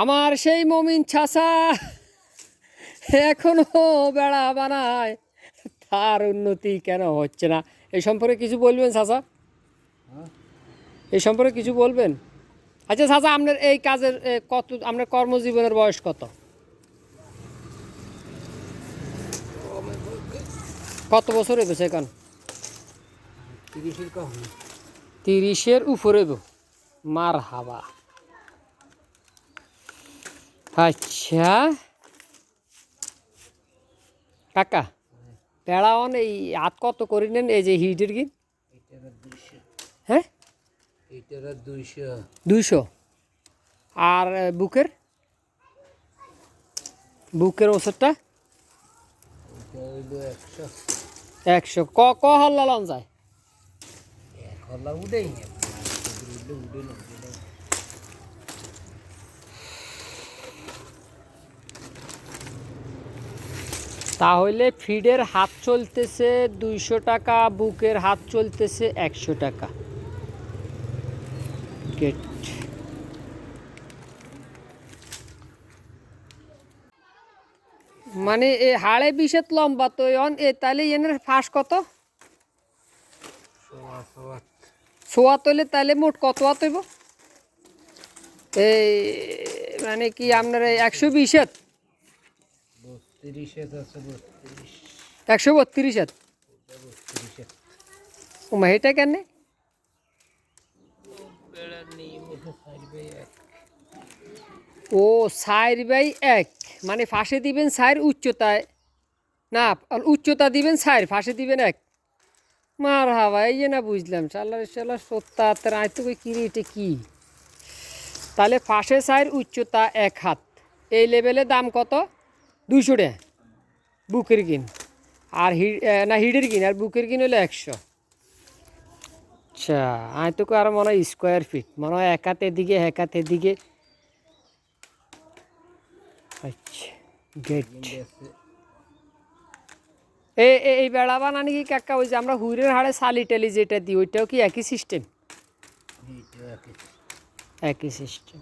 আমার সেই মমিন চাচা এখনো বেড়া বানায়, তার উন্নতি কেন হচ্ছে না? এই সম্পর্কে কিছু বলবেন চাচা? এই সম্পর্কে কিছু বলবেন? আচ্ছা চাচা, আপনার এই কাজের কত, আপনার কর্মজীবনের বয়স কত? কত বছর হইবে এখন? 30-এর উপরে। মার হাবা। আচ্ছা কাকা, পেড়াওয়ান এই হাত কত করি নেন এই যে হিটের কি? হ্যাঁ, 200। আর বুকের বুকের ওষুধটা 100। ক হল্লা লন যায়? তাহলে ফিডের হাত চলতেছে 200 টাকা, বুকের হাত চলতেছে 100 টাকা। গেট। মানে এ হাড়ে 20 লম্বা তো এ, তাহলে এনের ফাঁস কত? সোয়া তৈলে তাহলে মোট কত হাত হইব? এই মানে কি আপনার 120? 132? ওমা এটা কেন? ও 4/1, মানে ফাঁসে দিবেন 4 উচ্চতায়, না উচ্চতা দিবেন 4, ফাঁসে দিবেন 1। মার হাবা, এই যে না বুঝলাম সাল্লা সত্তা তার আয় তো কই কিরি এটা কি? তাহলে ফাঁসে 4, উচ্চতা 1 হাত, এই লেভেলে দাম কত? 200 টাকা বুকের কিন। আর না হিডের কিন আর বুকের কিন হলো 100। আচ্ছা, আয় তো আর মনে হয় স্কোয়ার ফিট, মনে হয় এক হাতের দিকে এক হাতের দিকে। আচ্ছা গেট। এই বেড়া বানানি কি কাকা ওই যে আমরা হুইরের হাড়ে সালি টালি যেটা দিই ওইটাও কি একই সিস্টেম? একই সিস্টেম।